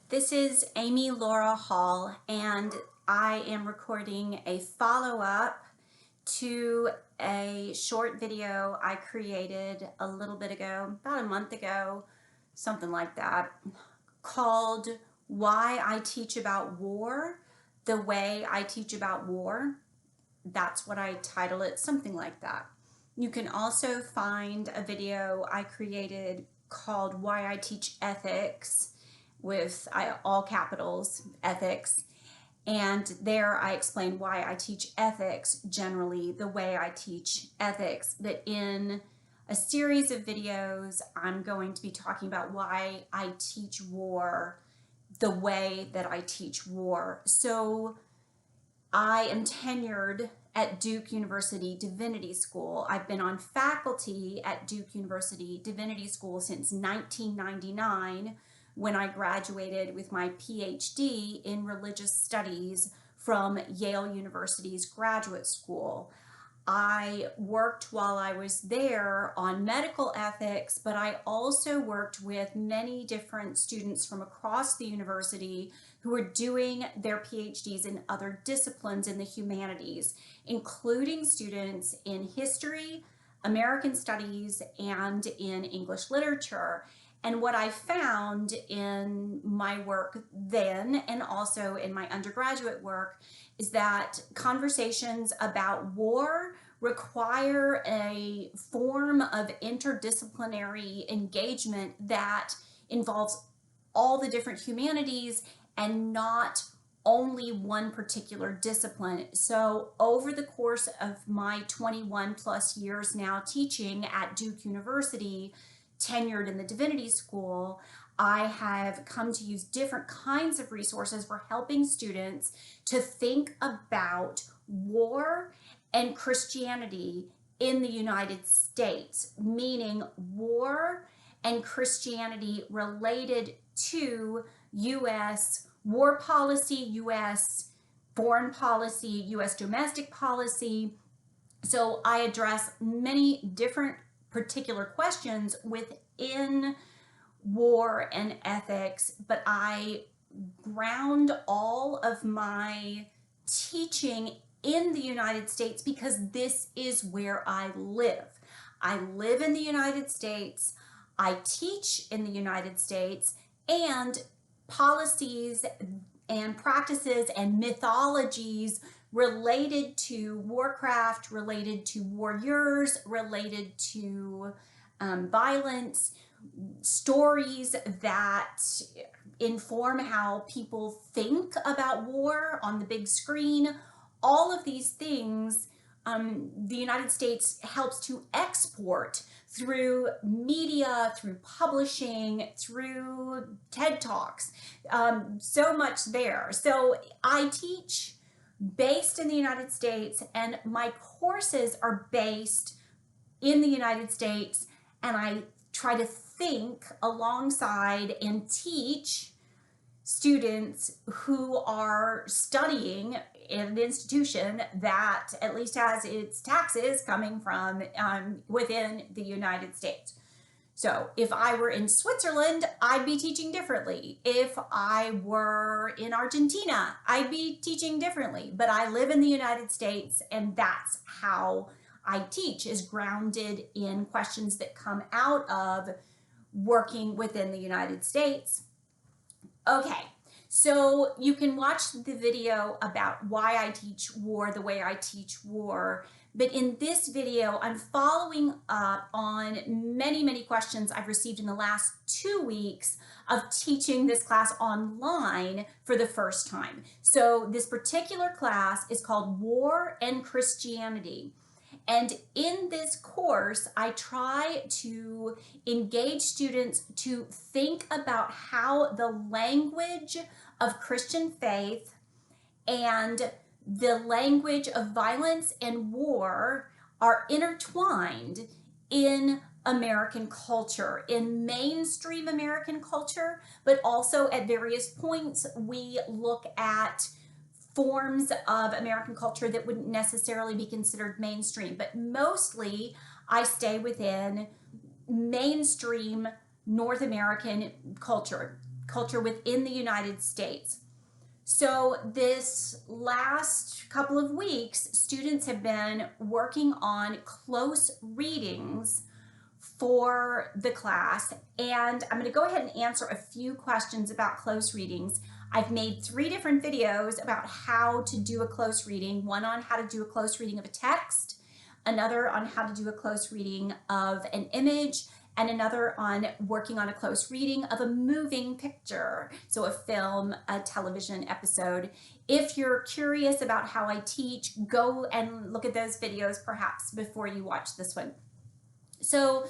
This is Amy Laura Hall, and I am recording a follow-up to a short video I created a little bit ago, about a month ago, something like that, called Why I Teach About War, the Way I Teach About War. That's what I title it, something like that. You can also find a video I created called Why I Teach Ethics, with all capitals, ethics. And there I explain why I teach ethics generally, the way I teach ethics. But in a series of videos, I'm going to be talking about why I teach war the way that I teach war. So I am tenured at Duke University Divinity School. I've been on faculty at Duke University Divinity School since 1999, when I graduated with my PhD in religious studies from Yale University's graduate school. I worked while I was there on medical ethics, but I also worked with many different students from across the university who were doing their PhDs in other disciplines in the humanities, including students in history, American studies, and in English literature. And what I found in my work then, and also in my undergraduate work, is that conversations about war require a form of interdisciplinary engagement that involves all the different humanities and not only one particular discipline. So over the course of my 21 plus years now teaching at Duke University, tenured in the Divinity School, I have come to use different kinds of resources for helping students to think about war and Christianity in the United States, meaning war and Christianity related to U.S. war policy, U.S. foreign policy, U.S. domestic policy. So I address many different particular questions within war and ethics, but I ground all of my teaching in the United States because this is where I live. I live in the United States, I teach in the United States, and policies and practices and mythologies related to warcraft, related to warriors, related to violence, stories that inform how people think about war on the big screen. All of these things the United States helps to export through media, through publishing, through TED Talks, so much there. So I teach based in the United States, and my courses are based in the United States, and I try to think alongside and teach students who are studying in an institution that at least has its taxes coming from within the United States. So if I were in Switzerland, I'd be teaching differently. If I were in Argentina, I'd be teaching differently. But I live in the United States, and that's how I teach, is grounded in questions that come out of working within the United States. Okay, so you can watch the video about why I teach war the way I teach war. But in this video, I'm following up on many questions I've received in the last 2 weeks of teaching this class online for the first time. So this particular class is called War and Christianity. And in this course, I try to engage students to think about how the language of Christian faith and the language of violence and war are intertwined in American culture, in mainstream American culture, but also at various points we look at forms of American culture that wouldn't necessarily be considered mainstream, but mostly I stay within mainstream North American culture. culture within the United States. So this last couple of weeks, students have been working on close readings for the class, and I'm going to go ahead and answer a few questions about close readings. I've made 3 different videos about how to do a close reading, one on how to do a close reading of a text, another on how to do a close reading of an image, and another on working on a close reading of a moving picture, so a film, a television episode. If you're curious about how I teach, go and look at those videos perhaps before you watch this one. So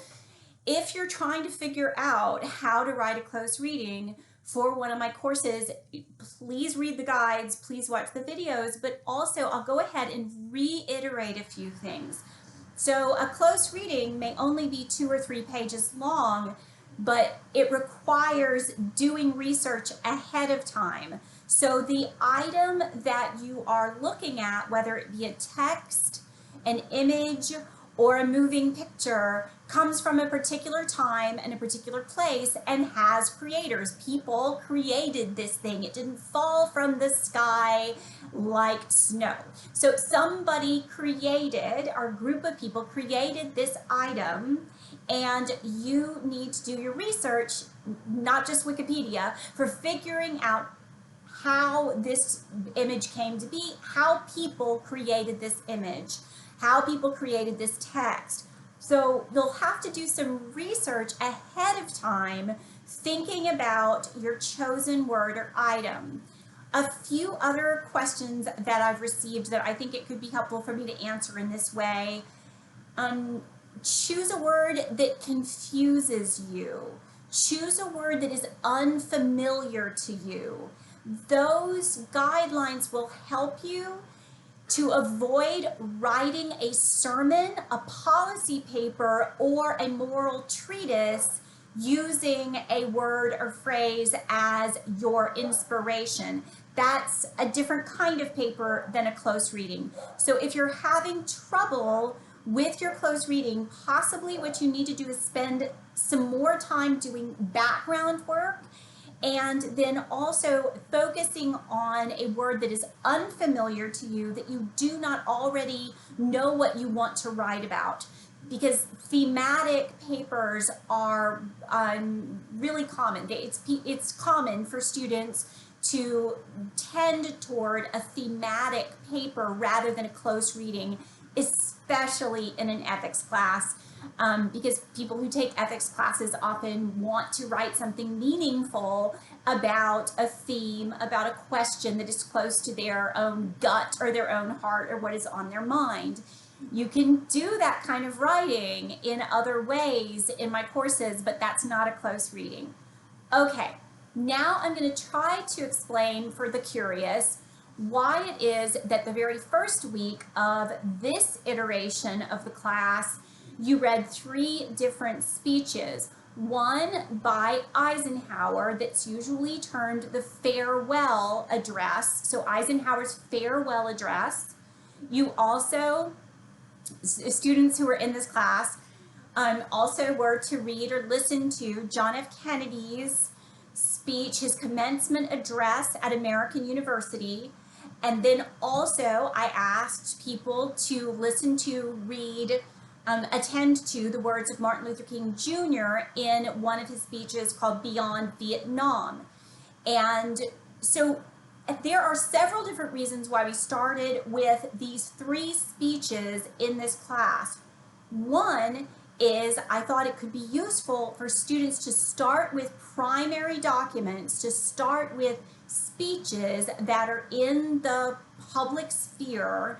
if you're trying to figure out how to write a close reading for one of my courses, please read the guides, please watch the videos, but also I'll go ahead and reiterate a few things. So a close reading may only be 2 or 3 pages long, but it requires doing research ahead of time. So the item that you are looking at, whether it be a text, an image, or a moving picture, comes from a particular time and a particular place and has creators. People created this thing. It didn't fall from the sky like snow. So somebody created, or a group of people created this item, and you need to do your research, not just Wikipedia, for figuring out how this image came to be, how people created this image, how people created this text. So you'll have to do some research ahead of time, thinking about your chosen word or item. A few other questions that I've received that I think it could be helpful for me to answer in this way. Choose a word that confuses you. Choose a word that is unfamiliar to you. Those guidelines will help you to avoid writing a sermon, a policy paper, or a moral treatise using a word or phrase as your inspiration. That's a different kind of paper than a close reading. So if you're having trouble with your close reading, possibly what you need to do is spend some more time doing background work, and then also focusing on a word that is unfamiliar to you, that you do not already know what you want to write about. Because thematic papers are really common. It's common for students to tend toward a thematic paper rather than a close reading, especially in an ethics class. Because people who take ethics classes often want to write something meaningful about a theme, about a question that is close to their own gut or their own heart or what is on their mind. You can do that kind of writing in other ways in my courses, but that's not a close reading. Okay, now I'm going to try to explain for the curious why it is that the very first week of this iteration of the class you read 3 different speeches. One by Eisenhower that's usually termed the farewell address, so Eisenhower's farewell address. You also, students who were in this class, also were to read or listen to John F. Kennedy's speech, his commencement address at American University. And then also I asked people to listen to, read, attend to the words of Martin Luther King Jr. in one of his speeches called Beyond Vietnam. And so there are several different reasons why we started with these 3 speeches in this class. One is I thought it could be useful for students to start with primary documents, to start with speeches that are in the public sphere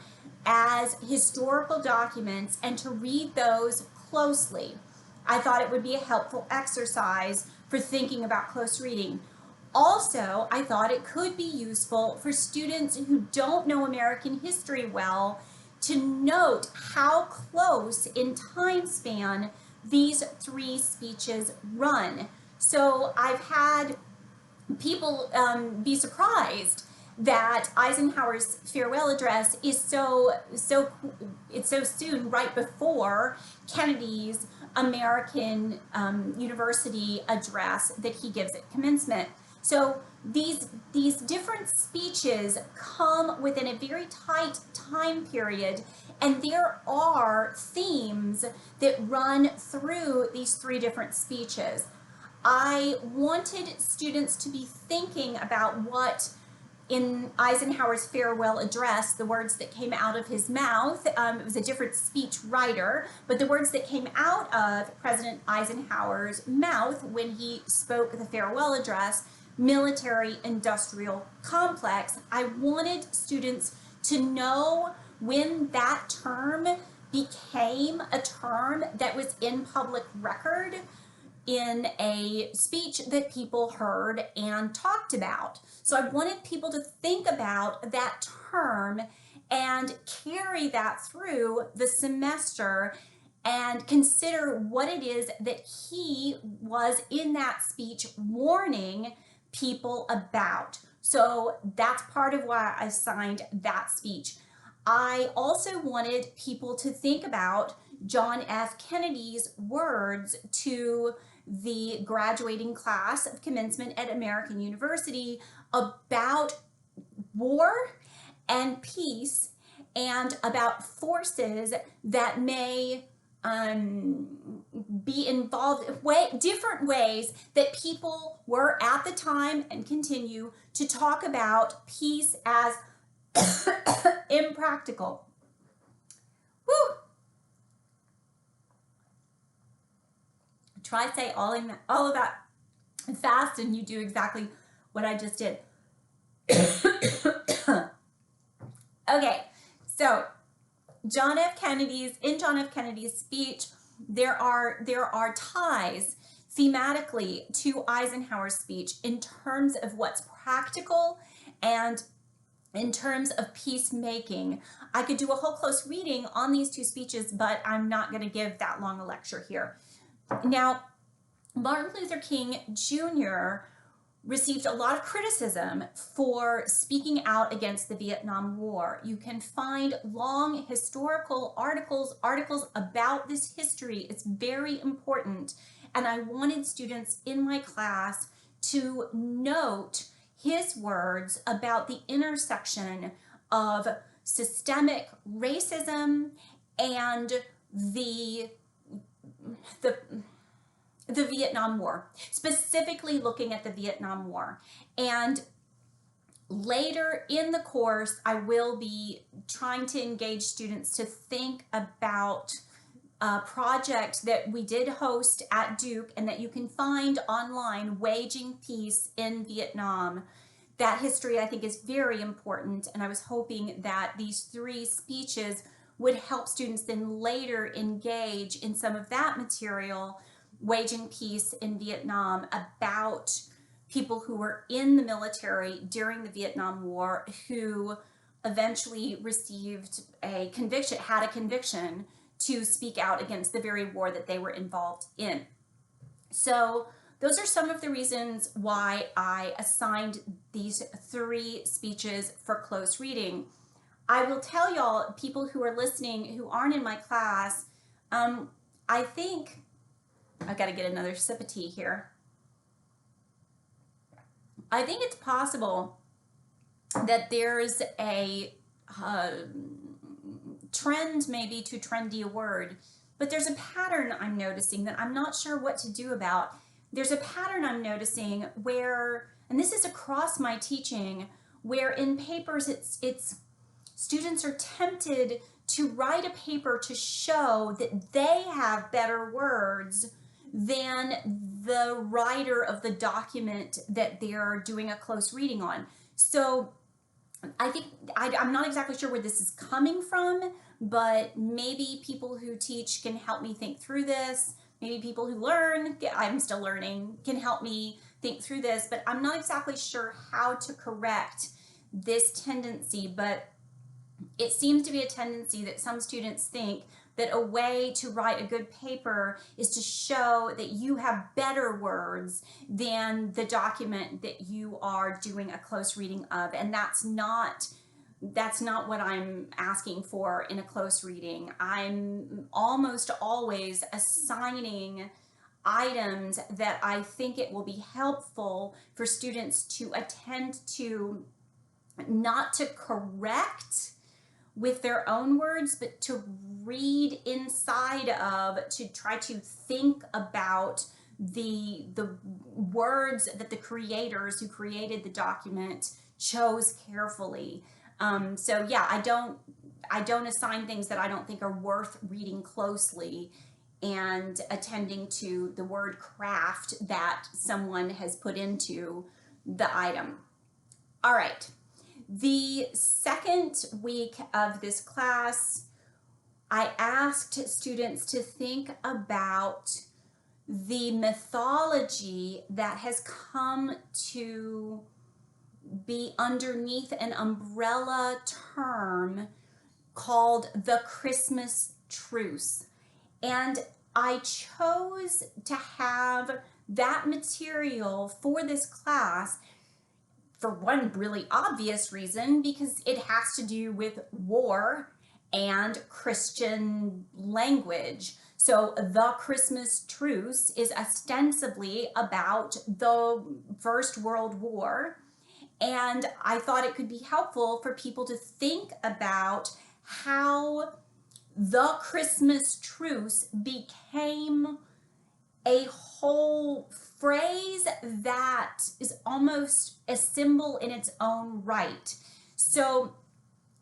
as historical documents and to read those closely. I thought it would be a helpful exercise for thinking about close reading. Also, I thought it could be useful for students who don't know American history well to note how close in time span these 3 speeches run. So I've had people be surprised that Eisenhower's farewell address is so soon, right before Kennedy's American University address that he gives at commencement. So these different speeches come within a very tight time period, and there are themes that run through these three different speeches. I wanted students to be thinking about what in Eisenhower's farewell address, the words that came out of his mouth, it was a different speech writer, but the words that came out of President Eisenhower's mouth when he spoke the farewell address, military industrial complex. I wanted students to know when that term became a term that was in public record in a speech that people heard and talked about. So I wanted people to think about that term and carry that through the semester and consider what it is that he was in that speech warning people about. So that's part of why I signed that speech. I also wanted people to think about John F. Kennedy's words to the graduating class of commencement at American University about war and peace and about forces that may be involved, different ways that people were at the time and continue to talk about peace as impractical. Woo! Try say all of that fast and you do exactly what I just did. Okay, so in John F. Kennedy's speech, there are ties thematically to Eisenhower's speech in terms of what's practical and in terms of peacemaking. I could do a whole close reading on these two speeches, but I'm not going to give that long a lecture here. Now, Martin Luther King Jr. received a lot of criticism for speaking out against the Vietnam War. You can find long historical articles about this history. It's very important. And I wanted students in my class to note his words about the intersection of systemic racism and the Vietnam War, specifically looking at the Vietnam War. And later in the course, I will be trying to engage students to think about a project that we did host at Duke and that you can find online, Waging Peace in Vietnam. That history, I think, is very important, and I was hoping that these three speeches would help students then later engage in some of that material, Waging Peace in Vietnam, about people who were in the military during the Vietnam War who eventually received a conviction, had a conviction to speak out against the very war that they were involved in. So those are some of the reasons why I assigned these three speeches for close reading. I will tell y'all, people who are listening who aren't in my class, I think, I've got to get another sip of tea here. I think it's possible that there's a trend, maybe too trendy a word, but there's a pattern I'm noticing that I'm not sure what to do about. There's a pattern I'm noticing where, and this is across my teaching, where in papers it's students are tempted to write a paper to show that they have better words than the writer of the document that they're doing a close reading on. So I think, I'm not exactly sure where this is coming from, but maybe people who teach can help me think through this. Maybe people who learn, I'm still learning, can help me think through this, but I'm not exactly sure how to correct this tendency. But it seems to be a tendency that some students think that a way to write a good paper is to show that you have better words than the document that you are doing a close reading of. And that's not what I'm asking for in a close reading. I'm almost always assigning items that I think it will be helpful for students to attend to, not to correct with their own words, but to read inside of, to try to think about the words that the creators who created the document chose carefully. So yeah, I don't assign things that I don't think are worth reading closely and attending to the word craft that someone has put into the item. All right. The second week of this class, I asked students to think about the mythology that has come to be underneath an umbrella term called the Christmas truce. And I chose to have that material for this class for one really obvious reason, because it has to do with war and Christian language. So the Christmas truce is ostensibly about the First World War. And I thought it could be helpful for people to think about how the Christmas truce became a whole phrase that is almost a symbol in its own right. So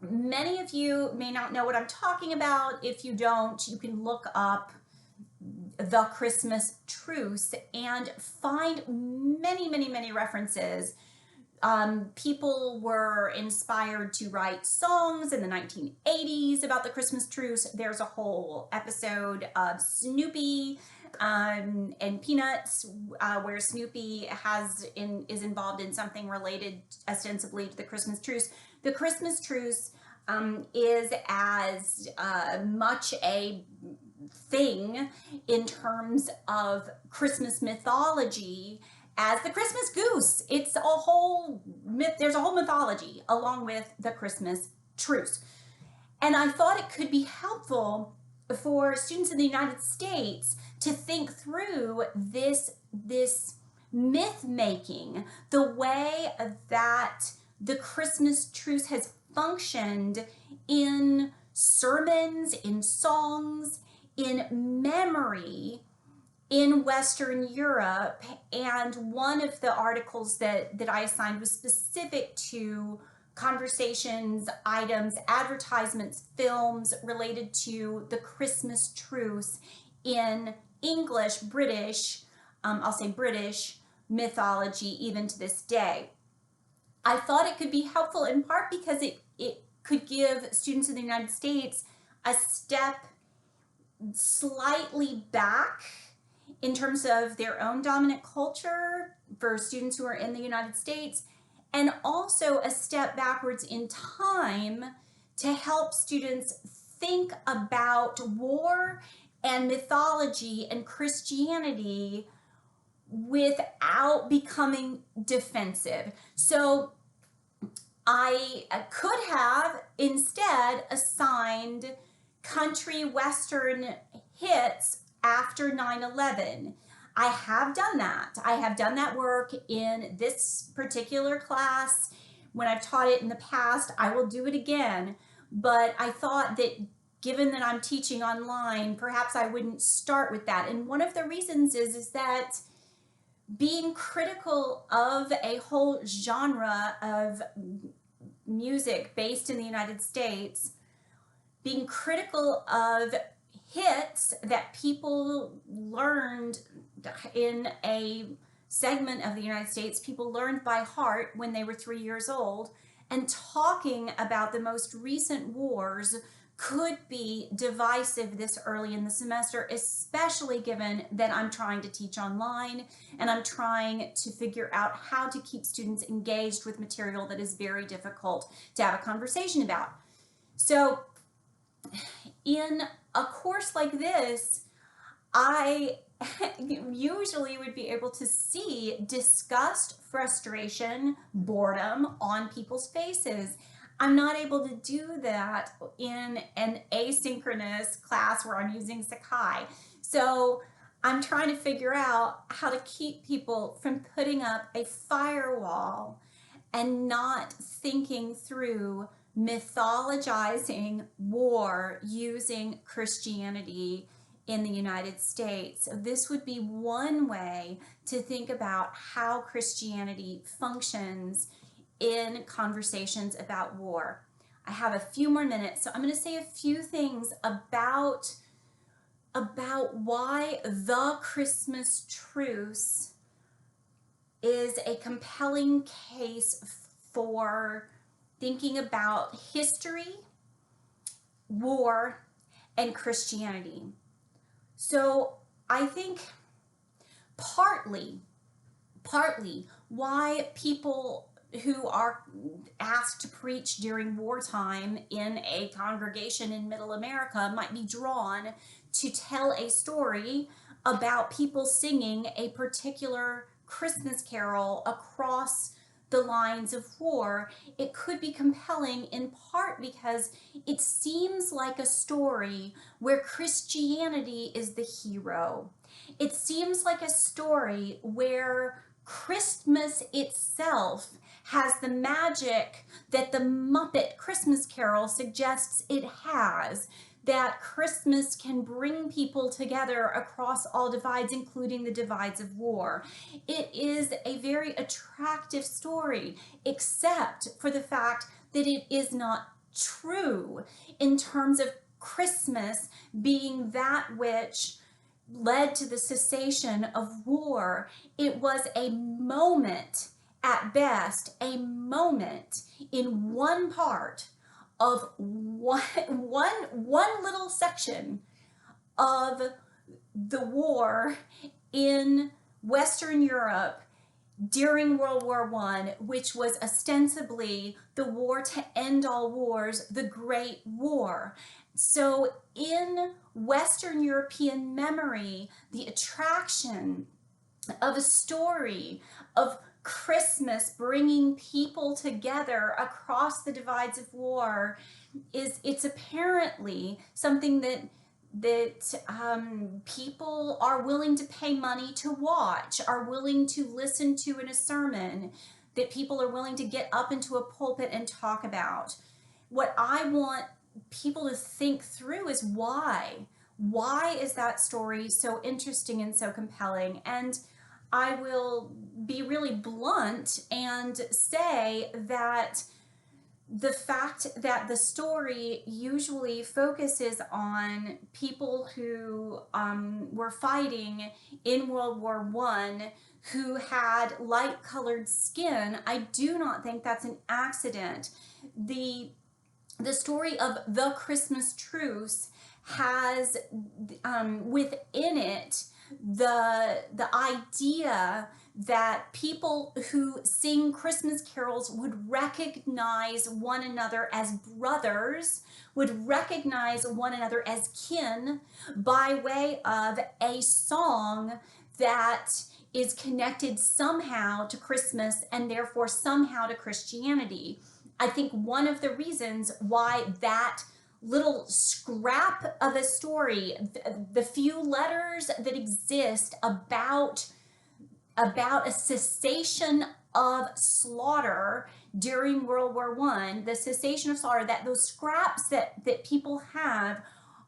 many of you may not know what I'm talking about. If you don't, you can look up the Christmas truce and find many references. People were inspired to write songs in the 1980s about the Christmas truce. There's a whole episode of Snoopy and Peanuts where Snoopy is involved in something related ostensibly to the Christmas truce. The Christmas truce is as much a thing in terms of Christmas mythology as the Christmas goose. It's a whole myth. There's a whole mythology along with the Christmas truce. And I thought it could be helpful for students in the United States to think through this myth making, the way that the Christmas truce has functioned in sermons, in songs, in memory in Western Europe. And one of the articles that I assigned was specific to conversations, items, advertisements, films related to the Christmas truce in English, British, I'll say British mythology even to this day. I thought it could be helpful in part because it could give students in the United States a step slightly back in terms of their own dominant culture for students who are in the United States, and also a step backwards in time to help students think about war and mythology and Christianity without becoming defensive. So I could have instead assigned country western hits after 9/11. I have done that. I have done that work in this particular class. When I've taught it in the past, I will do it again. But I thought that given that I'm teaching online, perhaps I wouldn't start with that. And one of the reasons is that being critical of a whole genre of music based in the United States, being critical of hits that people learned in a segment of the United States, people learned by heart when they were 3 years old, and talking about the most recent wars could be divisive this early in the semester, especially given that I'm trying to teach online and I'm trying to figure out how to keep students engaged with material that is very difficult to have a conversation about. So in a course like this, I usually would be able to see disgust, frustration, boredom on people's faces. I'm not able to do that in an asynchronous class where I'm using Sakai. So I'm trying to figure out how to keep people from putting up a firewall and not thinking through mythologizing war using Christianity in the United States. So this would be one way to think about how Christianity functions in conversations about war. I have a few more minutes, so I'm going to say a few things about why the Christmas truce is a compelling case for thinking about history, war, and Christianity. So I think partly why people who are asked to preach during wartime in a congregation in Middle America might be drawn to tell a story about people singing a particular Christmas carol across the lines of war. It could be compelling in part because it seems like a story where Christianity is the hero. It seems like a story where Christmas itself has the magic that the Muppet Christmas Carol suggests it has, that Christmas can bring people together across all divides, including the divides of war. It is a very attractive story, except for the fact that it is not true in terms of Christmas being that which led to the cessation of war. It was a moment, at best, a moment in one part of one little section of the war in Western Europe during World War I, which was ostensibly the war to end all wars, the Great War. So in Western European memory, the attraction of a story of Christmas bringing people together across the divides of war it's apparently something that people are willing to pay money to watch, are willing to listen to in a sermon, that people are willing to get up into a pulpit and talk about. What I want people to think through is why. Why is that story so interesting and so compelling? And I will be really blunt and say that the fact that the story usually focuses on people who were fighting in World War I who had light-colored skin, I do not think that's an accident. The story of the Christmas truce has within it the idea that people who sing Christmas carols would recognize one another as brothers, would recognize one another as kin by way of a song that is connected somehow to Christmas and therefore somehow to Christianity. I think one of the reasons why that little scrap of a story, the few letters that exist about a cessation of slaughter during World War I, the cessation of slaughter, that those scraps that people have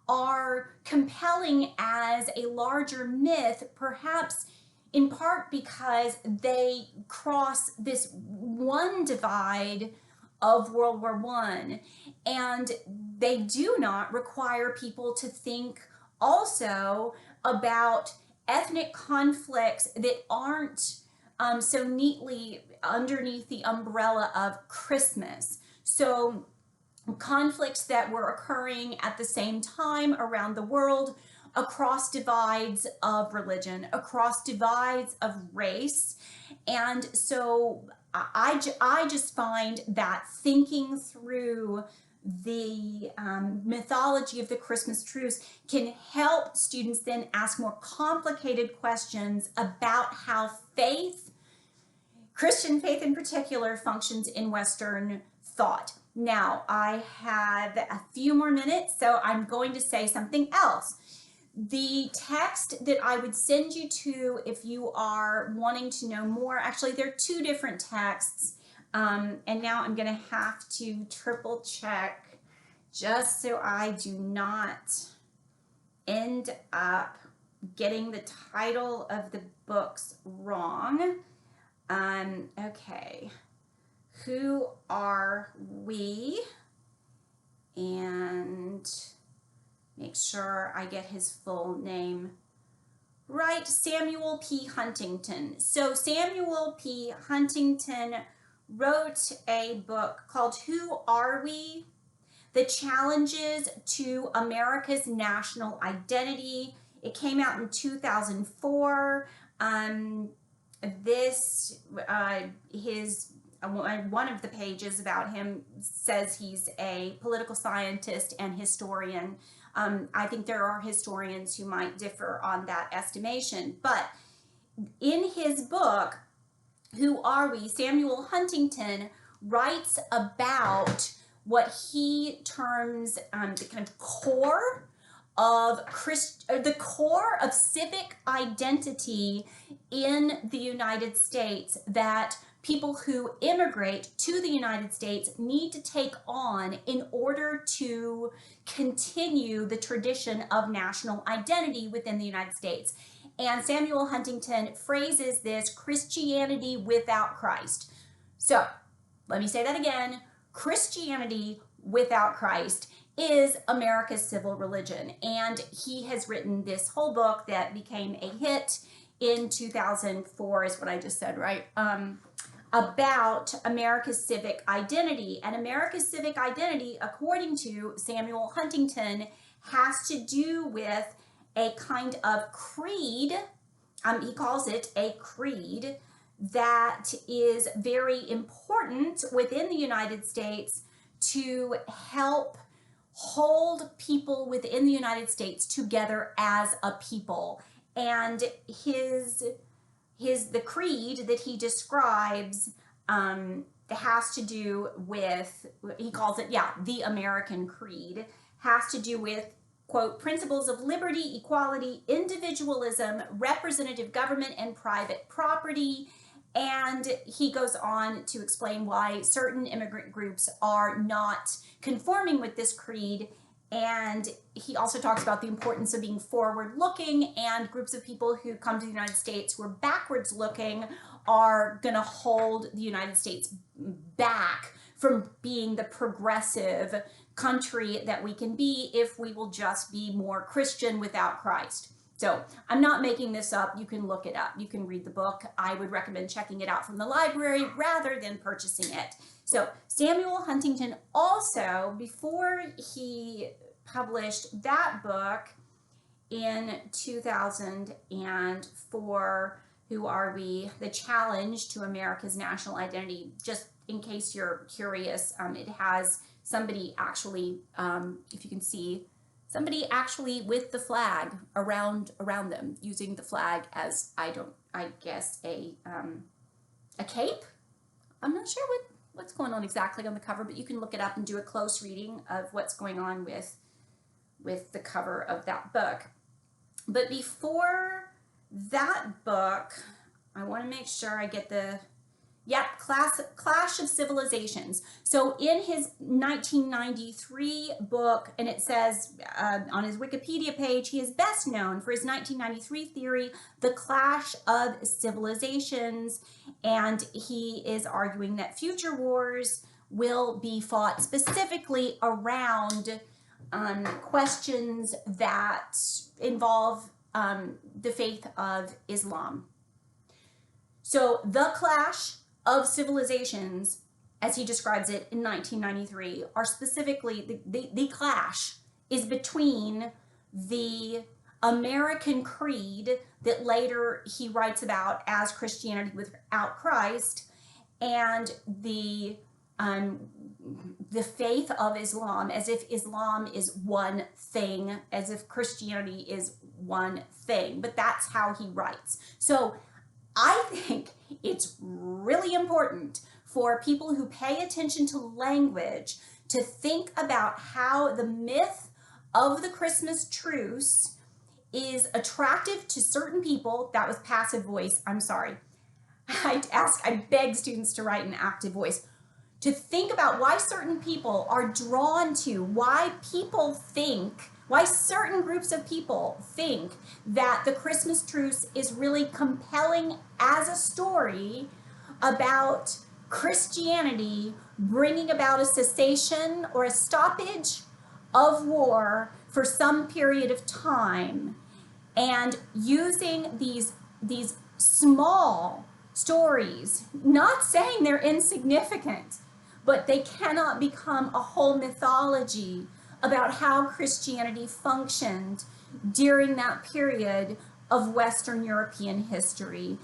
are compelling as a larger myth, perhaps in part because they cross this one divide of World War I, and they do not require people to think also about ethnic conflicts that aren't so neatly underneath the umbrella of Christmas. So conflicts that were occurring at the same time around the world, across divides of religion, across divides of race. And so I just find that thinking through the mythology of the Christmas truce can help students then ask more complicated questions about how faith, Christian faith in particular, functions in Western thought. Now, I have a few more minutes, so I'm going to say something else. The text that I would send you to if you are wanting to know more, actually, there are two different texts. And now I'm going to have to triple check just so I do not end up getting the title of the books wrong. Okay. Who are we? And make sure I get his full name right. Samuel P. Huntington. So Samuel P. Huntington wrote a book called Who Are We? The Challenges to America's National Identity. It came out in 2004. One of the pages about him says he's a political scientist and historian. I think there are historians who might differ on that estimation. But in his book, Who Are We?, Samuel Huntington writes about what he terms the kind of core of the core of civic identity in the United States that people who immigrate to the United States need to take on in order to continue the tradition of national identity within the United States. And Samuel Huntington phrases this Christianity without Christ. So let me say that again. Christianity without Christ is America's civil religion. And he has written this whole book that became a hit in 2004, is what I just said, right? About America's civic identity. And America's civic identity, according to Samuel Huntington, has to do with a kind of creed. He calls it a creed that is very important within the United States to help hold people within the United States together as a people. And the creed that he describes has to do with, he calls it, the American Creed, has to do with, quote, principles of liberty, equality, individualism, representative government, and private property. And he goes on to explain why certain immigrant groups are not conforming with this creed. And he also talks about the importance of being forward-looking, and groups of people who come to the United States who are backwards-looking are going to hold the United States back from being the progressive country that we can be if we will just be more Christian without Christ. So I'm not making this up. You can look it up. You can read the book. I would recommend checking it out from the library rather than purchasing it. So Samuel Huntington also, before he published that book in 2004, Who Are We? The Challenge to America's National Identity. Just in case you're curious, it has somebody actually, if you can see, somebody actually with the flag around them, using the flag as, I guess, a cape. I'm not sure what's going on exactly on the cover, but you can look it up and do a close reading of what's going on with the cover of that book. But before that book, I want to make sure I get the, Clash of Civilizations. So in his 1993 book, and it says on his Wikipedia page, he is best known for his 1993 theory, The Clash of Civilizations, and he is arguing that future wars will be fought specifically around questions that involve the faith of Islam. So the Clash of Civilizations, as he describes it in 1993, are specifically, the clash is between the American creed that later he writes about as Christianity without Christ, and the faith of Islam, as if Islam is one thing, as if Christianity is one thing. But that's how he writes. So I think it's really important for people who pay attention to language to think about how the myth of the Christmas truce is attractive to certain people. That was passive voice. I'm sorry. I beg students to write an active voice. To think about why certain people are drawn to, why people think, why certain groups of people think that the Christmas truce is really compelling as a story about Christianity bringing about a cessation or a stoppage of war for some period of time, and using these small stories, not saying they're insignificant, but they cannot become a whole mythology about how Christianity functioned during that period of Western European history.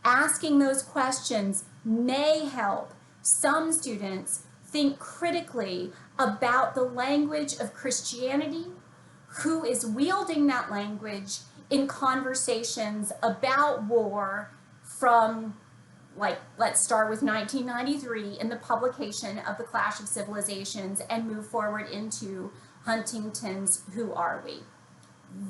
Asking those questions may help some students think critically about the language of Christianity, who is wielding that language in conversations about war from, like, let's start with 1993 in the publication of The Clash of Civilizations and move forward into Huntington's Who Are We?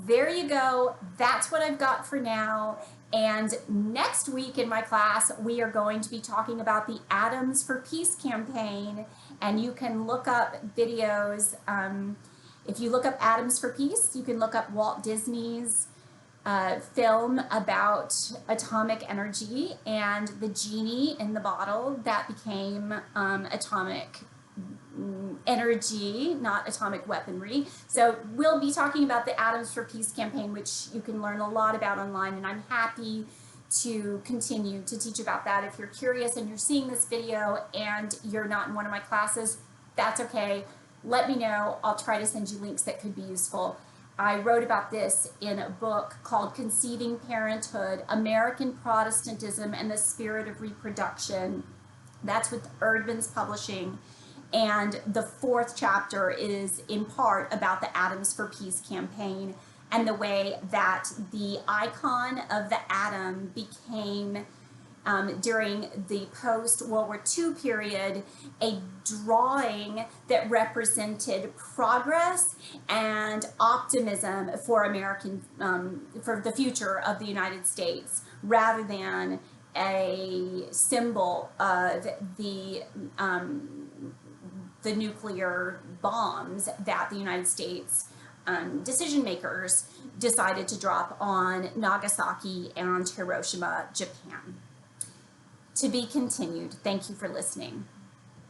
There you go. That's what I've got for now. And next week in my class, we are going to be talking about the Atoms for Peace campaign. And you can look up videos. If you look up Atoms for Peace, you can look up Walt Disney's film about atomic energy and the genie in the bottle that became atomic energy, not atomic weaponry. So we'll be talking about the Atoms for Peace campaign, which you can learn a lot about online, and I'm happy to continue to teach about that. If you're curious and you're seeing this video and you're not in one of my classes, that's okay. Let me know. I'll try to send you links that could be useful. I wrote about this in a book called Conceiving Parenthood, American Protestantism and the Spirit of Reproduction. That's with Eerdmans Publishing. And the 4th chapter is in part about the Atoms for Peace campaign and the way that the icon of the atom became, during the post-World War II period, a drawing that represented progress and optimism for American, for the future of the United States, rather than a symbol of the nuclear bombs that the United States decision makers decided to drop on Nagasaki and Hiroshima, Japan. To be continued. Thank you for listening.